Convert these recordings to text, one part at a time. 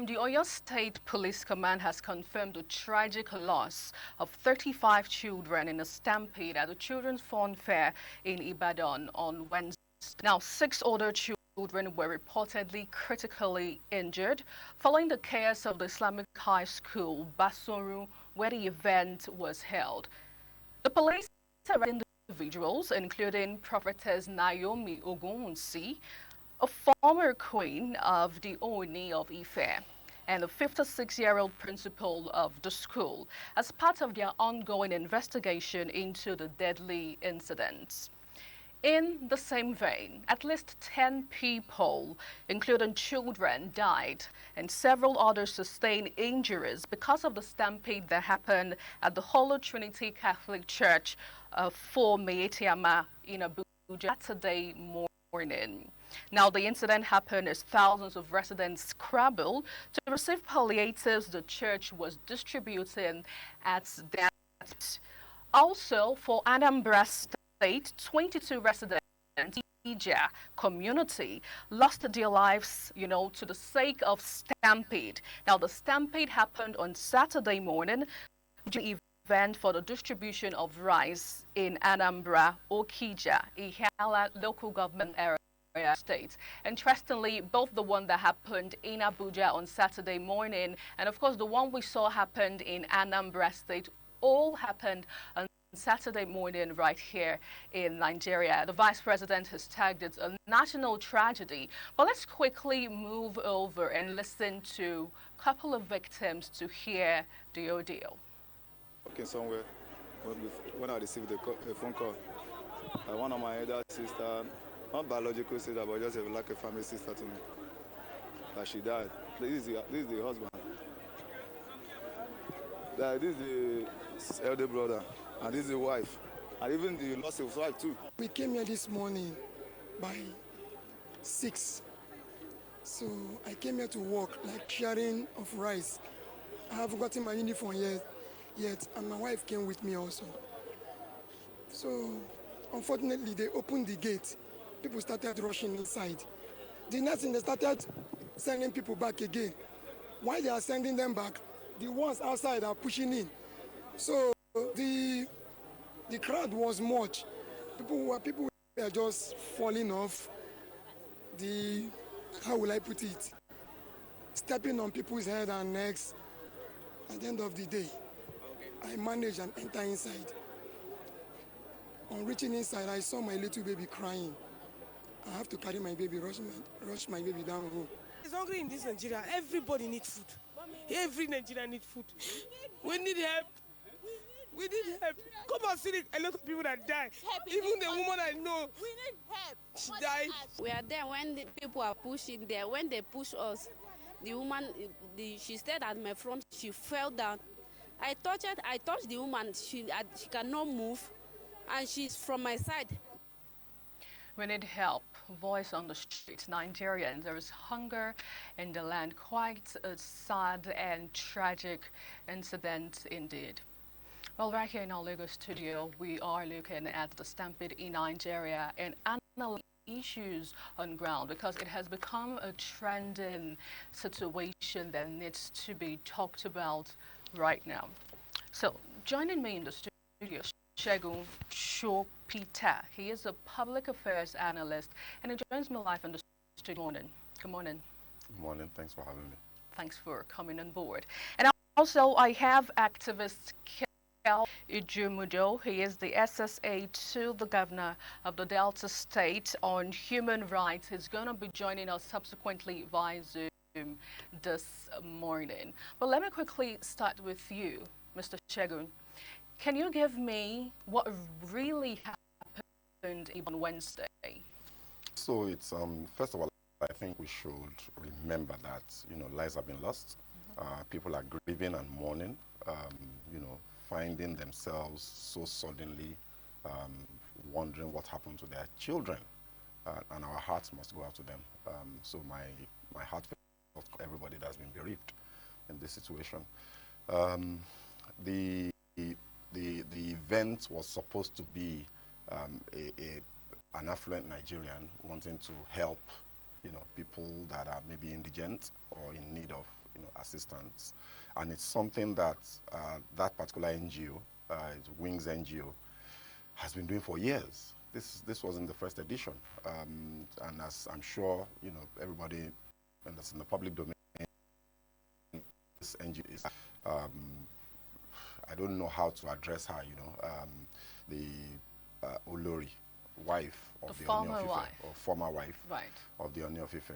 The Oyo State Police Command has confirmed the tragic loss of 35 children in a stampede at the Children's Fun Fair in Ibadan on Wednesday. Now, 6 other children were reportedly critically injured following the chaos of the Islamic High School, Basoru, where the event was held. The police arrested individuals, including Prophetess Naomi Ogunwusi, a former queen of the Oni of Ife, and the 56-year-old principal of the school, as part of their ongoing investigation into the deadly incidents. In the same vein, at least 10 people, including children, died and several others sustained injuries because of the stampede that happened at the Holy Trinity Catholic Church for Meetiama in Abuja Saturday morning. Now, the incident happened as thousands of residents scrambled to receive palliatives the church was distributing at that. Also, for Anambra State, 22 residents in Abuja community lost their lives, to the sake of stampede. Now, the stampede happened on Saturday morning, during event for the distribution of rice in Anambra, Okija, Ihala local government area. States. Interestingly, both the one that happened in Abuja on Saturday morning and of course the one we saw happened in Anambra State all happened on Saturday morning right here in Nigeria. The Vice President has tagged it a national tragedy. But let's quickly move over and listen to a couple of victims to hear the ordeal. Okay, somewhere when I received a phone call, one of my elder sister, not biological sister, but just like a family sister to me, that she died. This is the husband. This is the elder brother, and this is the wife, and even the lost his wife too. We came here this morning by 6. So I came here to work, like sharing of rice. I haven't gotten my uniform yet, and my wife came with me also. So unfortunately, they opened the gate. People started rushing inside. The next thing, they started sending people back again. While they are sending them back, the ones outside are pushing in. So the crowd was much. People were just falling off. How will I put it? Stepping on people's head and necks. At the end of the day, I managed and enter inside. On reaching inside, I saw my little baby crying. I have to carry my baby, rush my baby down home. It's hungry in this Nigeria. Everybody needs food. Every Nigerian needs food. We need help. We need help. Come and see a lot of people that die. Even the woman I know, we need help. She died. We are there when the people are pushing there. When they push us, the woman, she stayed at my front. She fell down. I touched the woman. She cannot move, and she's from my side. We need help. Voice on the streets. Nigerians, there is hunger in the land. Quite a sad and tragic incident indeed. Well, right here in our Lagos studio, we are looking at the stampede in Nigeria and analyzing issues on ground because it has become a trending situation that needs to be talked about right now. So, joining me in the studio, Segun Shopita. He is a public affairs analyst and he joins me live in the studio. Morning. Good morning. Good morning. Thanks for having me. Thanks for coming on board. And also, I have activist Ijumudo. He is the SSA to the governor of the Delta State on human rights. He's going to be joining us subsequently via Zoom this morning. But let me quickly start with you, Mr. Segun. Can you give me what really happened on Wednesday? So it's first of all, I think we should remember that lives have been lost. People are grieving and mourning. Finding themselves so suddenly wondering what happened to their children, and our hearts must go out to them. So my heart feels for everybody that's been bereaved in this situation. The event was supposed to be an affluent Nigerian wanting to help people that are maybe indigent or in need of assistance. And it's something that that particular NGO, Wings NGO, has been doing for years. This wasn't the first edition. And as I'm sure, everybody that's in the public domain, this NGO is, I don't know how to address her, the Olori, wife of the Oni of Ife, or former wife of the Oni of Ife.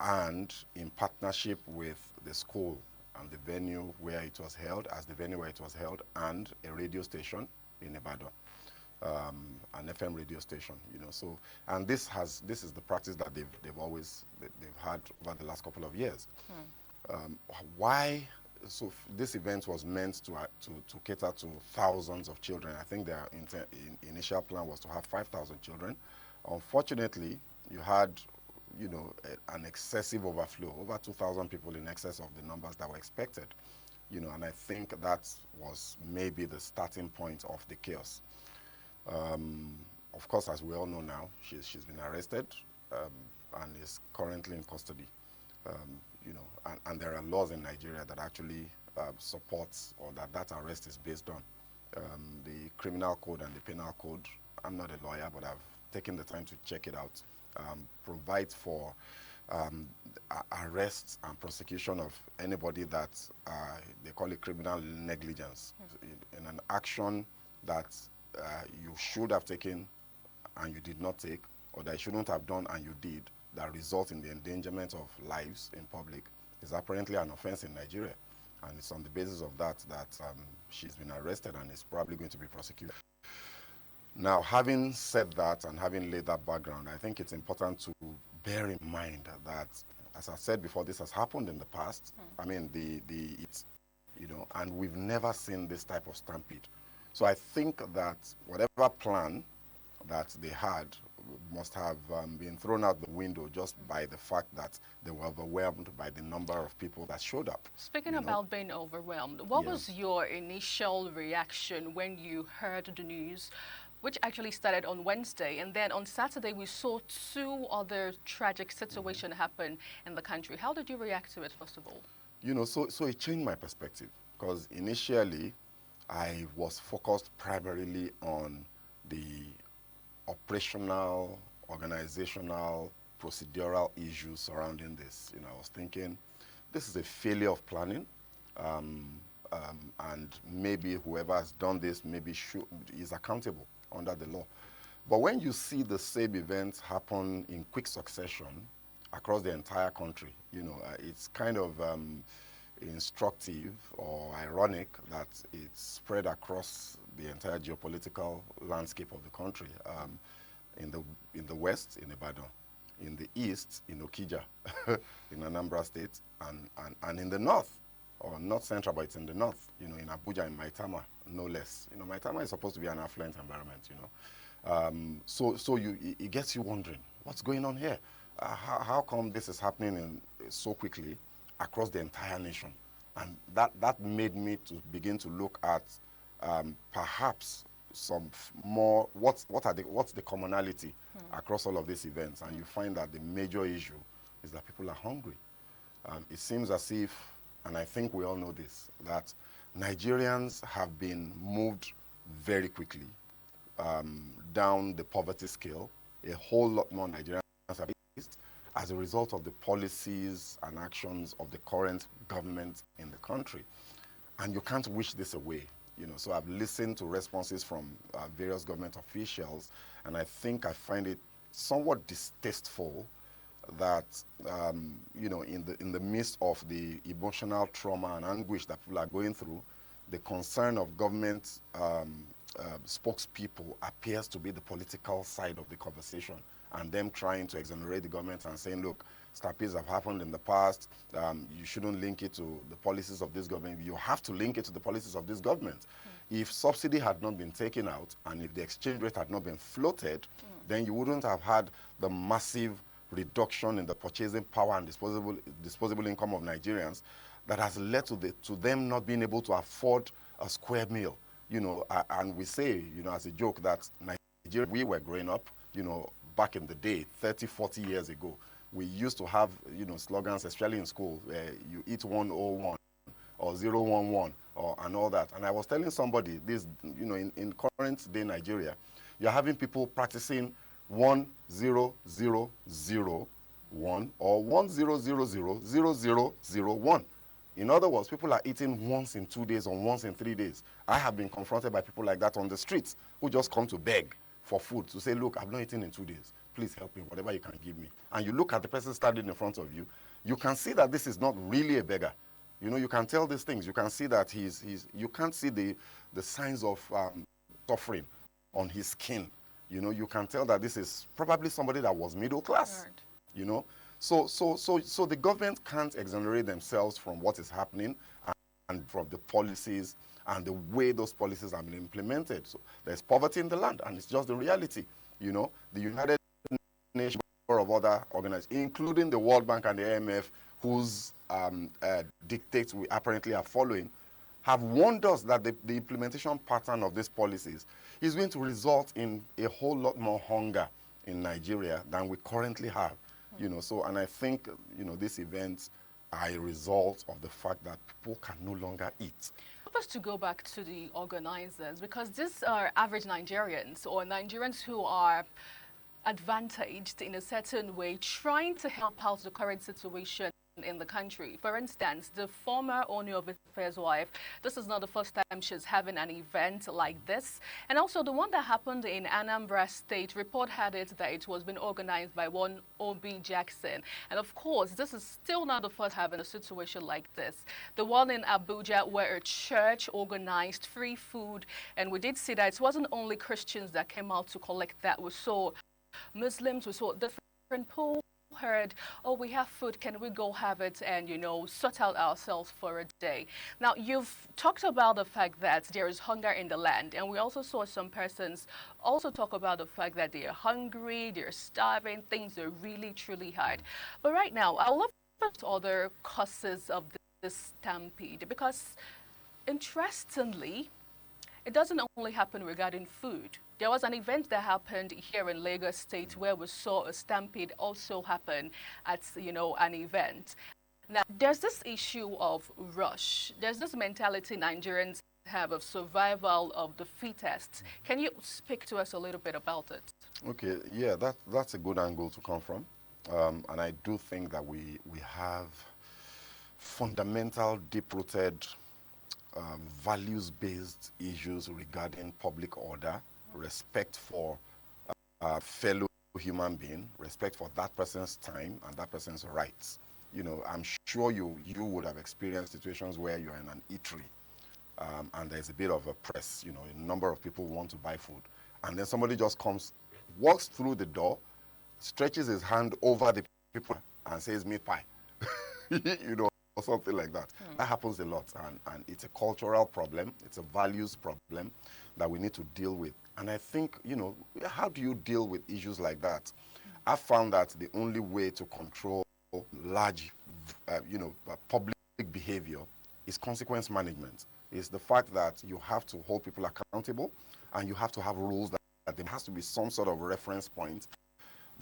And in partnership with the school and the venue where it was held, and a radio station in Ibadan, an FM radio station, So, and this is the practice that they've had over the last couple of years. Why? So this event was meant to cater to thousands of children. I think their initial plan was to have 5,000 children. Unfortunately, you had, an excessive overflow, over 2,000 people in excess of the numbers that were expected. And I think that was maybe the starting point of the chaos. Of course, as we all know now, she's been arrested and is currently in custody. And there are laws in Nigeria that actually supports, or that arrest is based on. The criminal code and the penal code, I'm not a lawyer, but I've taken the time to check it out, provides for arrests and prosecution of anybody that they call it criminal negligence, in an action that you should have taken and you did not take, or that you shouldn't have done and you did, that result in the endangerment of lives in public, is apparently an offense in Nigeria. And it's on the basis of that she's been arrested and is probably going to be prosecuted. Now, having said that and having laid that background, I think it's important to bear in mind that, as I said before, this has happened in the past. I mean, and we've never seen this type of stampede. So I think that whatever plan that they had must have been thrown out the window just by the fact that they were overwhelmed by the number of people that showed up. Speaking about being overwhelmed, what was your initial reaction when you heard the news, which actually started on Wednesday, and then on Saturday we saw 2 other tragic situations happen in the country? How did you react to it, first of all? So it changed my perspective, because initially I was focused primarily on the operational, organizational, procedural issues surrounding this. I was thinking, this is a failure of planning, and maybe whoever has done this is accountable under the law. But when you see the same events happen in quick succession across the entire country, it's kind of instructive or ironic that it's spread across the entire geopolitical landscape of the country. In the west, in Ibadan, in the east, in Okija, in Anambra State, and in the north, or not central, but it's in the north, in Abuja, in Maitama, no less. Maitama is supposed to be an affluent environment, So it gets you wondering, what's going on here? How come this is happening so quickly across the entire nation? And that made me to begin to look at perhaps some more, what's the commonality across all of these events? And you find that the major issue is that people are hungry. It seems as if, and I think we all know this, that Nigerians have been moved very quickly down the poverty scale. A whole lot more Nigerians have faced as a result of the policies and actions of the current government in the country. And you can't wish this away. So I've listened to responses from various government officials, and I think I find it somewhat distasteful that, in the midst of the emotional trauma and anguish that people are going through, the concern of government spokespeople appears to be the political side of the conversation, and them trying to exonerate the government and saying, look, stampedes have happened in the past, you shouldn't link it to the policies of this government. You have to link it to the policies of this government. If subsidy had not been taken out, and if the exchange rate had not been floated, then you wouldn't have had the massive reduction in the purchasing power and disposable income of Nigerians that has led to them not being able to afford a square meal. And we say, as a joke, that Nigeria, we were growing up, back in the day, 30, 40 years ago, we used to have, you know, slogans, especially in school, you eat 101 or 011 or and all that. And I was telling somebody this, you know, in current day Nigeria, you're having people practicing 100001 or 10000001. In other words, people are eating once in 2 days or once in 3 days. I have been confronted by people like that on the streets who just come to beg for food, to say, look, I've not eaten in 2 days. Please help me, whatever you can give me. And you look at the person standing in front of you, you can see that this is not really a beggar. You know, you can tell these things. You can see that you can't see the signs of suffering on his skin. You know, you can tell that this is probably somebody that was middle class. Right. You know, so the government can't exonerate themselves from what is happening and from the policies and the way those policies have been implemented. So there's poverty in the land, and it's just the reality. You know, the United Nations of other organizations, including the World Bank and the IMF, whose dictates we apparently are following, have warned us that the implementation pattern of these policies is going to result in a whole lot more hunger in Nigeria than we currently have. You know, so, and I think, you know, these events are a result of the fact that people can no longer eat. I want us to go back to the organizers, because these are average Nigerians, or Nigerians who are advantaged in a certain way, trying to help out the current situation in the country. For instance, the former owner of Ife's wife, this is not the first time she's having an event like this. And also the one that happened in Anambra State, report had it that it was being organized by one O.B. Jackson. And of course, this is still not the first having a situation like this. The one in Abuja, where a church organized free food, and we did see that it wasn't only Christians that came out to collect that. We saw Muslims, we saw different people heard, oh, we have food, can we go have it and, you know, sort out ourselves for a day. Now, you've talked about the fact that there is hunger in the land, and we also saw some persons also talk about the fact that they are hungry, they're starving, things are really, truly hard. But right now, I love other causes of this stampede, because interestingly, it doesn't only happen regarding food. There was an event that happened here in Lagos State where we saw a stampede also happen at, you know, an event. Now, there's this issue of rush. There's this mentality Nigerians have of survival of the fittest. Can you speak to us a little bit about it? Okay, yeah, that's a good angle to come from. And I do think that we have fundamental, deep-rooted, values-based issues regarding public order, respect for fellow human being, respect for that person's time and that person's rights. You know, I'm sure you would have experienced situations where you're in an eatery and there's a bit of a press, you know, a number of people want to buy food. And then somebody just comes, walks through the door, stretches his hand over the people and says, meat pie. You know, or something like that. That happens a lot, and it's a cultural problem, it's a values problem that we need to deal with. And I think, you know, how do you deal with issues like that? I found that the only way to control large, public behavior is consequence management. It's the fact that you have to hold people accountable, and you have to have rules that there has to be some sort of reference point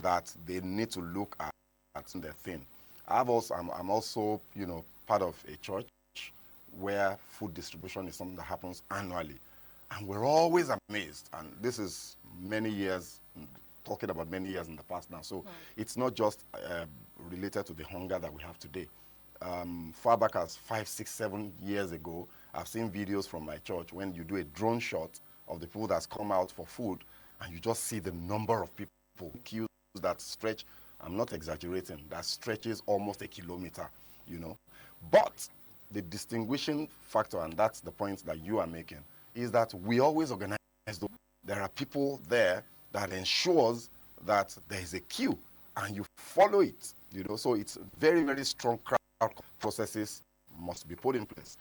that they need to look at their thing. I'm also, you know, part of a church where food distribution is something that happens annually. And we're always amazed. And this is many years, talking about many years in the past now. So it's not just related to the hunger that we have today. Far back as 5, 6, 7 years ago, I've seen videos from my church when you do a drone shot of the people that's come out for food, and you just see the number of people, queues that stretch. I'm not exaggerating, that stretches almost a kilometer, you know. But the distinguishing factor, and that's the point that you are making, is that we always organize those. There are people there that ensures that there is a queue and you follow it, you know. So it's very, very strong crowd processes must be put in place.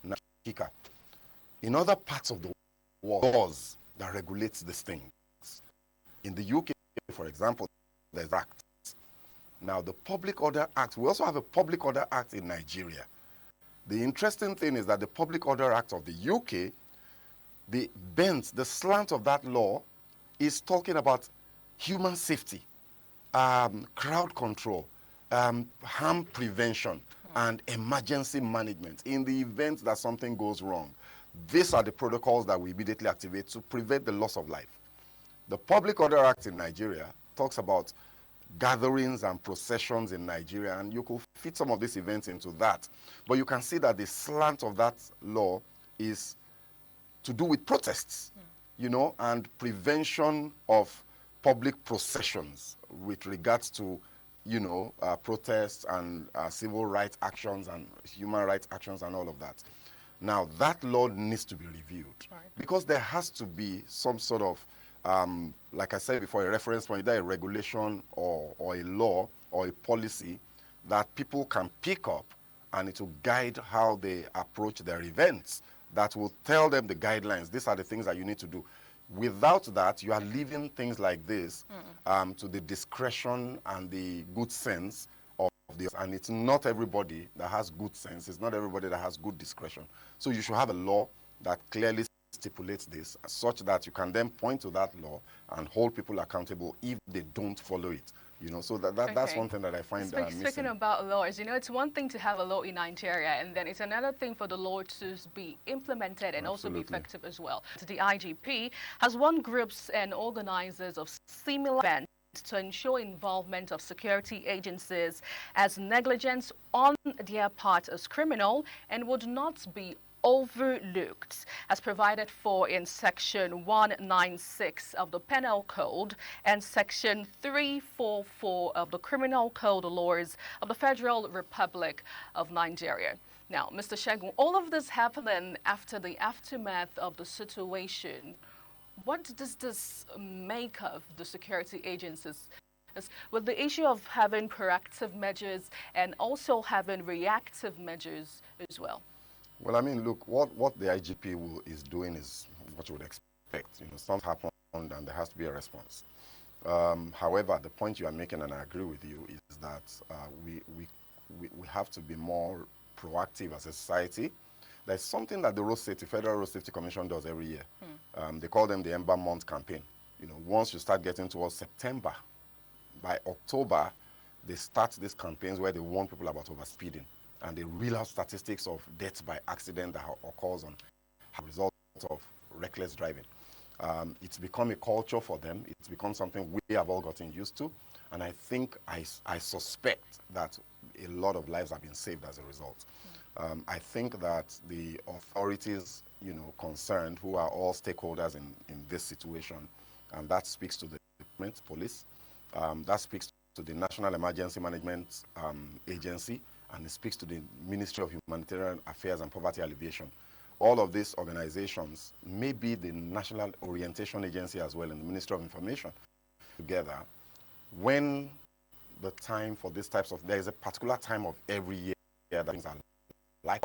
Now, in other parts of the world, laws that regulates these things. In the UK, for example, there's acts. Now, the Public Order Act, we also have a Public Order Act in Nigeria. The interesting thing is that the Public Order Act of the UK, the bent, the slant of that law is talking about human safety. crowd control, harm prevention, and emergency management in the event that something goes wrong. These are the protocols that we immediately activate to prevent the loss of life. The Public Order Act in Nigeria talks about gatherings and processions in Nigeria, and you could fit some of these events into that. But you can see that the slant of that law is to do with protests, and prevention of public processions with regards to, protests and civil rights actions and human rights actions and all of that. Now, that law needs to be reviewed because there has to be some sort of, like I said before, a reference point, either a regulation or a law or a policy that people can pick up, and it will guide how they approach their events, that will tell them the guidelines. These are the things that you need to do. Without that, you are leaving things like this to the discretion and the good sense of the, and it's not everybody that has good sense. It's not everybody that has good discretion. So you should have a law that clearly stipulates this, such that you can then point to that law and hold people accountable if they don't follow it. So that's one thing that I find missing. Speaking about laws, it's one thing to have a law in Nigeria, and then it's another thing for the law to be implemented and also be effective as well. The IGP has warned groups and organizers of similar events to ensure involvement of security agencies, as negligence on their part is criminal and would not be overlooked, as provided for in Section 196 of the Penal Code and Section 344 of the Criminal Code laws of the Federal Republic of Nigeria. Now, Mr. Shegun, all of this happening after the aftermath of the situation. What does this make of the security agencies? With the issue of having proactive measures and also having reactive measures as well. Well, I mean, look, what the IGP is doing is what you would expect. Something happened and there has to be a response. However, the point you are making, and I agree with you, is that we have to be more proactive as a society. There's something that the Federal Road Safety Commission does every year. They call them the Ember Month campaign. Once you start getting towards September, by October, they start these campaigns where they warn people about overspeeding. And they reel out statistics of deaths by accident that occurs as a result of reckless driving. It's become a culture for them. It's become something we have all gotten used to. And I think, I suspect that a lot of lives have been saved as a result. I think that the authorities, concerned, who are all stakeholders in this situation, and that speaks to the police, that speaks to the National Emergency Management Agency, and it speaks to the Ministry of Humanitarian Affairs and Poverty Alleviation. All of these organizations, maybe the National Orientation Agency as well, and the Ministry of Information, together, when the time for these types of, there is a particular time of every year that things are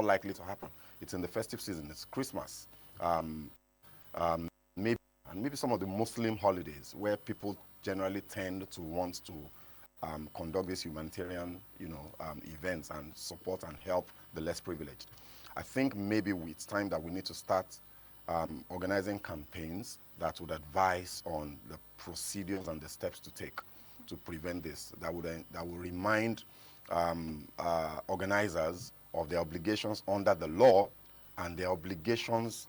likely to happen. It's in the festive season, it's Christmas, maybe some of the Muslim holidays where people generally tend to want to conduct these humanitarian, events and support and help the less privileged. I think maybe it's time that we need to start organizing campaigns that would advise on the procedures and the steps to take to prevent this. That will remind organizers of their obligations under the law and their obligations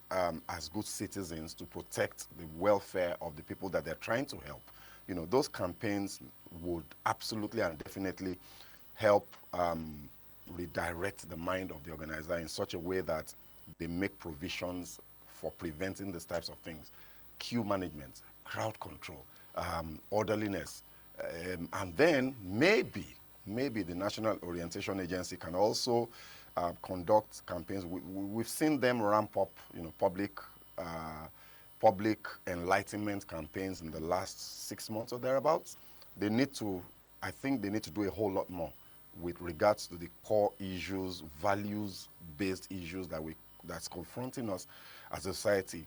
as good citizens to protect the welfare of the people that they're trying to help. Those campaigns would absolutely and definitely help redirect the mind of the organizer in such a way that they make provisions for preventing these types of things. Queue management, crowd control, orderliness, and then maybe the National Orientation Agency can also conduct campaigns. We've seen them ramp up, public enlightenment campaigns in the last 6 months or thereabouts. I think they need to do a whole lot more with regards to the core issues, values-based issues that's confronting us as a society.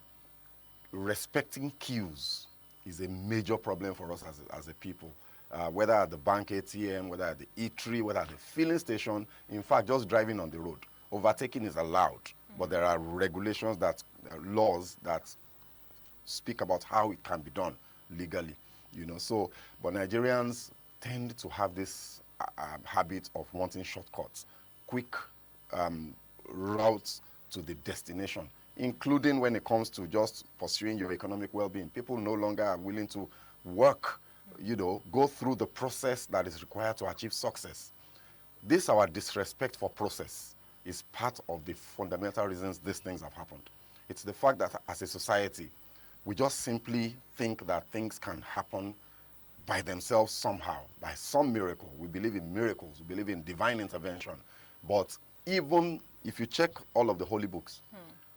Respecting queues is a major problem for us as a people. Whether at the bank ATM, whether at the eatery, whether at the filling station, in fact, just driving on the road. Overtaking is allowed, but there are regulations, laws that speak about how it can be done legally. But Nigerians tend to have this habit of wanting shortcuts, quick routes to the destination, including when it comes to just pursuing your economic well-being. People no longer are willing to work, go through the process that is required to achieve success. This, our disrespect for process, is part of the fundamental reasons these things have happened. It's the fact that as a society, we just simply think that things can happen by themselves somehow, by some miracle. We believe in miracles, we believe in divine intervention. But even if you check all of the holy books,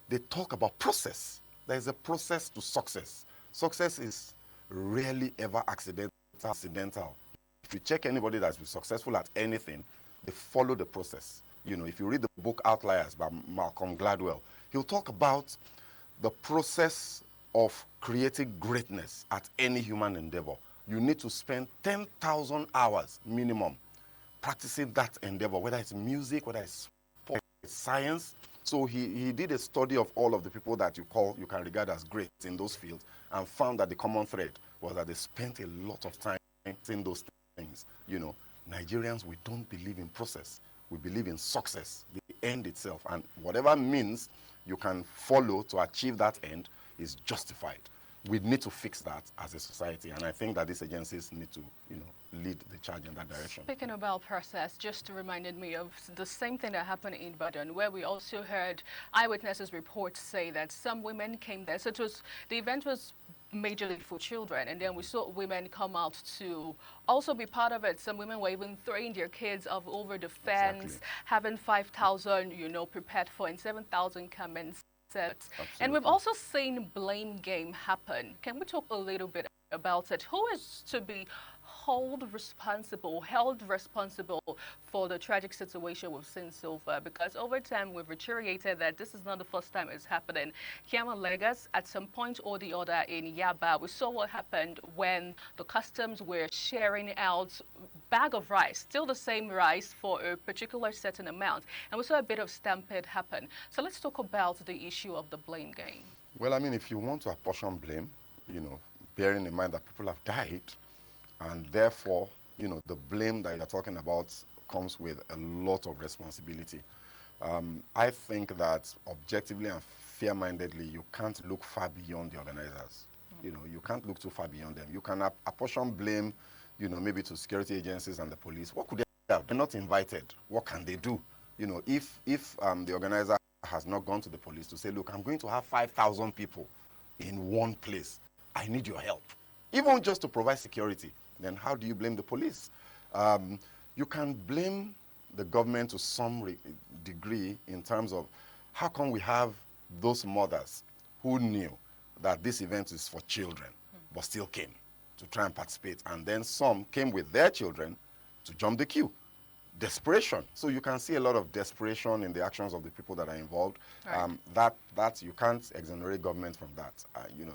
they talk about process. There is a process to success. Success is rarely ever accidental. If you check anybody that's been successful at anything, they follow the process. If you read the book Outliers by Malcolm Gladwell, he'll talk about the process of creating greatness at any human endeavor. You need to spend 10,000 hours minimum practicing that endeavor, whether it's music, whether it's sport, it's science. So he did a study of all of the people that you can regard as great in those fields, and found that the common thread was that they spent a lot of time in those things. Nigerians, we don't believe in process. We believe in success, the end itself. And whatever means you can follow to achieve that end is justified. We need to fix that as a society, and I think that these agencies need to, lead the charge in that direction. Speaking about process, just reminded me of the same thing that happened in Ibadan, where we also heard eyewitnesses reports say that some women came there. So the event was majorly for children, and then we saw women come out to also be part of it. Some women were even throwing their kids over the fence, Exactly. having 5,000, prepared for, and 7,000 comments. And we've Absolutely. also seen blame game happen. Can we talk a little bit about it? Who is to be held responsible for the tragic situation we've seen so far? Because over time we've reiterated that this is not the first time it's happening. Here in Lagos, at some point or the other in Yaba, we saw what happened when the customs were sharing out bag of rice, still the same rice for a particular certain amount, and we saw a bit of stampede happen. So let's talk about the issue of the blame game. Well, I mean, if you want to apportion blame, bearing in mind that people have died, and therefore, the blame that you're talking about comes with a lot of responsibility. I think that objectively and fair-mindedly, you can't look far beyond the organizers. You can't look too far beyond them. You can apportion blame, maybe to security agencies and the police. What could they have? They're not invited. What can they do? If the organizer has not gone to the police to say, look, I'm going to have 5,000 people in one place. I need your help. Even just to provide security, then how do you blame the police? You can blame the government to some degree in terms of how come we have those mothers who knew that this event is for children, but still came to try and participate. And then some came with their children to jump the queue. Desperation. So you can see a lot of desperation in the actions of the people that are involved. Right. That you can't exonerate government from that.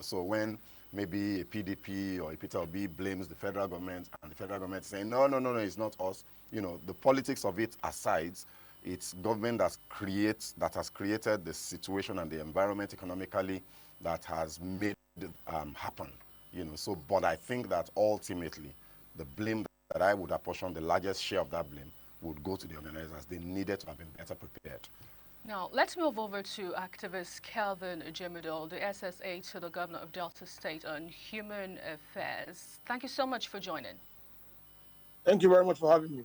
So when maybe a PDP or a Peter Obi blames the federal government, and the federal government is saying, no, it's not us. The politics of it aside, it's government that has created the situation and the environment economically that has made it happen. But I think that ultimately, the blame that I would apportion, the largest share of that blame, would go to the organizers. They needed to have been better prepared. Now, let's move over to activist Kelvin Jemidol, the SSA to the Governor of Delta State on Human Affairs. Thank you so much for joining. Thank you very much for having me.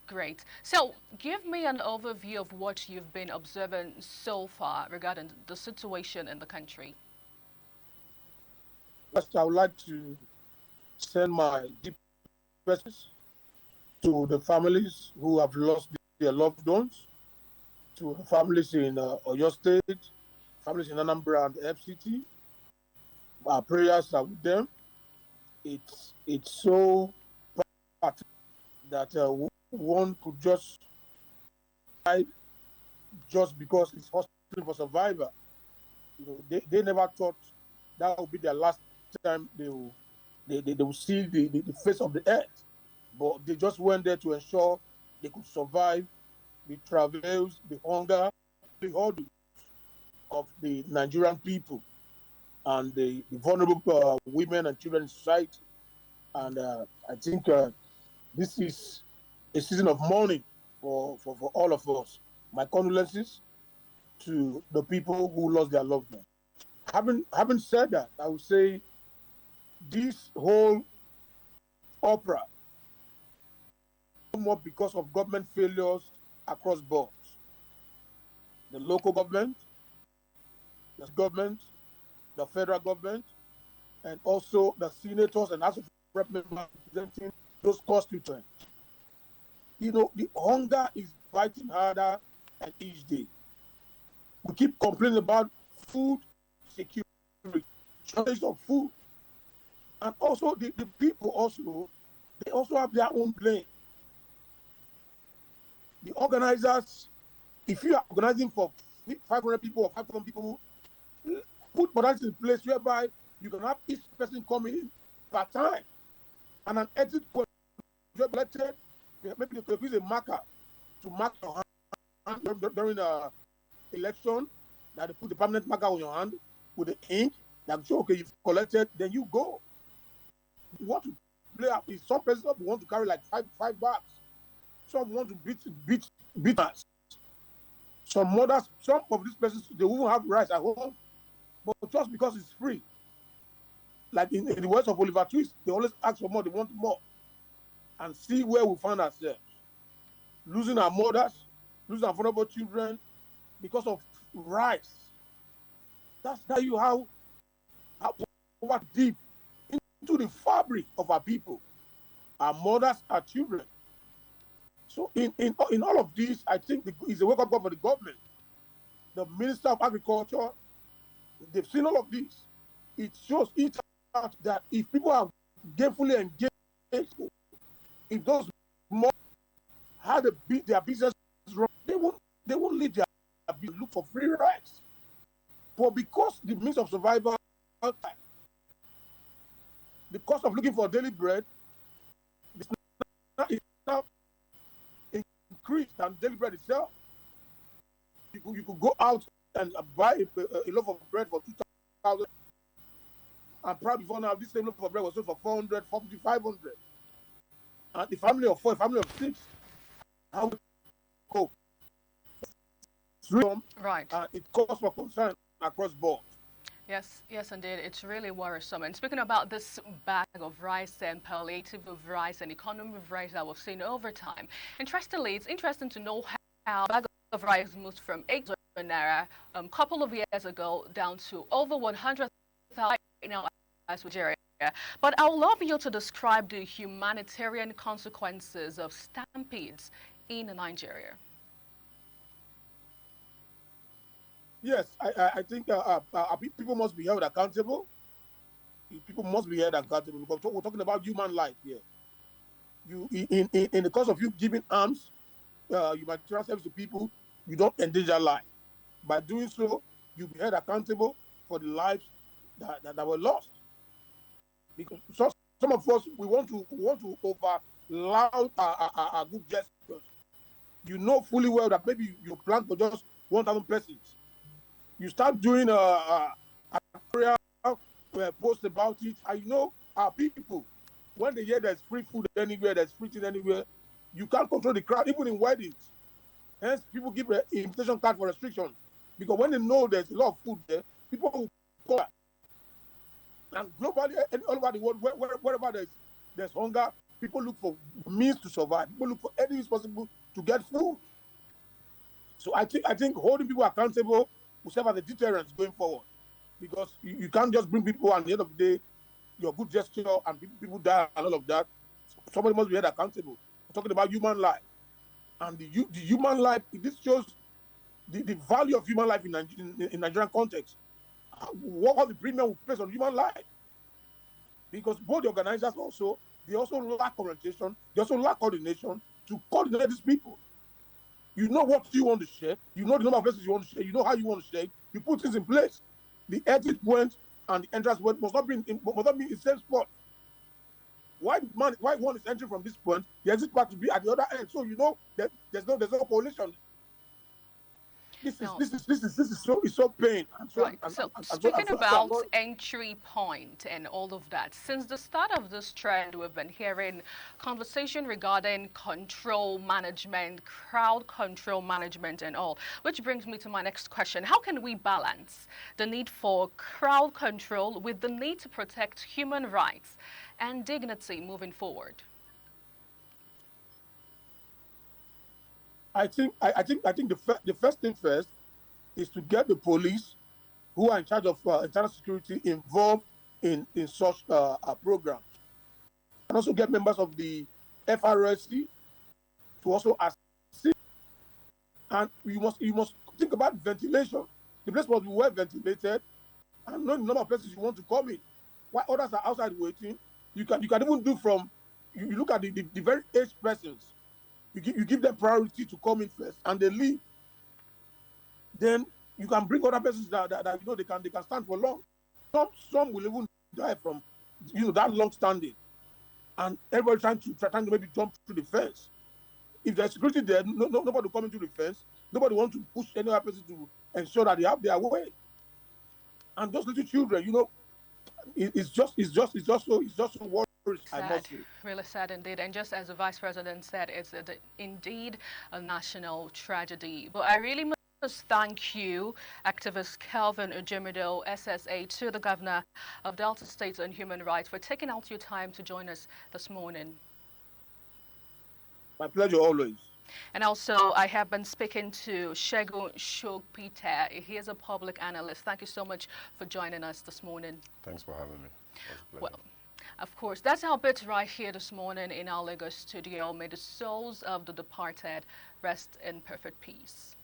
Great. So, give me an overview of what you've been observing so far regarding the situation in the country. First, I would like to send my deep respects to the families who have lost their loved ones, to the families in Oyo State, families in Anambra and FCT. Our prayers are with them. It's so bad that one could just die just because it's hospital for survivor. They never thought that would be their last time they will see the face of the earth. But they just went there to ensure they could survive the travails, the hunger, the hurdles of the Nigerian people and the vulnerable women and children in society. And I think This is a season of mourning for all of us. My condolences to the people who lost their loved ones. Having said that, I would say this whole opera more because of government failures across boards. The local government, the federal government, and also the senators and House of Representatives representing those constituents. You know, the hunger is biting harder and each day. We keep complaining about food security, shortage of food. And also the people also, they also have their own blame. The organizers, if you are organizing for 500 people or 5,000 people, put modalities in place whereby you can have each person coming in per time. And an exit point, elected, maybe they could use a marker to mark your hand during the election, that they put the permanent marker on your hand with the ink, that show, okay, you've collected, then you go. You want to play up, some persons want to carry like five bags. Some want to beat us. Some mothers, some of these persons, they won't have rice at home, but just because it's free. Like in the words of Oliver Twist, they always ask for more, they want more. And see where we find ourselves. Losing our mothers, losing our vulnerable children because of rice. That's how deep into the fabric of our people, our mothers, our children. So in all of this, I think it's a wake-up call for the government. The Minister of Agriculture, they've seen all of this. It shows each out that if people are gainfully engaged, if those more had their business wrong, they won't leave their business, look for free rights. But because the means of survival, the cost of looking for daily bread is now increased than daily bread itself. You could go out and buy a loaf of bread for 2,000, and probably before now, this same loaf of bread was sold for 400, 450, 500. And the family of 4, a family of 6, how would cope? Right. It calls for concern across board. Yes, indeed. It's really worrisome. And speaking about this bag of rice and palliative of rice and economy of rice that we've seen over time, interestingly, it's interesting to know how a bag of rice moved from 8,000 naira a couple of years ago down to over 100,000 right now as Nigeria. But I would love you to describe the humanitarian consequences of stampedes in Nigeria. Yes, I think people must be held accountable. People must be held accountable because we're talking about human life here. You, in the course of you giving arms, humanitarian service to people, you don't endanger life. By doing so, you'll be held accountable for the lives that were lost. Because some of us, we want to over loud our good gestures. You know fully well that maybe you plan for just 1,000 persons. You start doing a post about it, and you know our people, when they hear there's free food anywhere, there's free thing anywhere, you can't control the crowd, even in weddings. Hence, people give an invitation card for restriction. Because when they know there's a lot of food there, people will call. And globally, all over the world, wherever there's hunger, people look for means to survive. People look for any means possible to get food. So I think holding people accountable will serve as a deterrent going forward. Because you can't just bring people and at the end of the day, your good gesture and people die and all of that. Somebody must be held accountable. We're talking about human life. And the human life, this shows the value of human life in Nigerian context. What are the premium we place on human life? Because both the organizers they also lack orientation, they also lack coordination to coordinate these people. You know what you want to share, you know the number of places you want to share, you know how you want to share, you put things in place. The exit point and the entrance point must not be in the same spot. Why one is entering from this point, the exit part to be at the other end, so you know that there's no coalition. Now, this is so it's so pain and so right. So speaking so about annoying. entry point and all of that, since the start of this trend, we've been hearing conversation regarding control management, crowd control management, and all. Which brings me to my next question: how can we balance the need for crowd control with the need to protect human rights and dignity moving forward? I think the first thing first is to get the police who are in charge of internal security involved in such programs, and also get members of the FRSC to also assist. And you must think about ventilation. The place must be well ventilated, and know the number of places you want to come in. While others are outside waiting, you can even do from you look at the very aged persons. You give them priority to come in first, and they leave. Then you can bring other persons that you know they can stand for long. Some will even die from that long standing, and everybody trying to maybe jump through the fence. If there's security there, nobody will come into the fence. Nobody wants to push any other person to ensure that they have their way. And those little children, it's just so worrisome, I Sad, must say. really sad indeed. And just as the Vice President said, it's indeed a national tragedy. But I really must thank you, activist Kelvin Ujimido, SSA, to the Governor of Delta State on Human Rights, for taking out your time to join us this morning. My pleasure always. And also, I have been speaking to Shegun Shogpiter. He is a public analyst. Thank you so much for joining us this morning. Thanks for having me. It was a pleasure. Well, of course, that's our bit right here this morning in our Lagos studio. May the souls of the departed rest in perfect peace.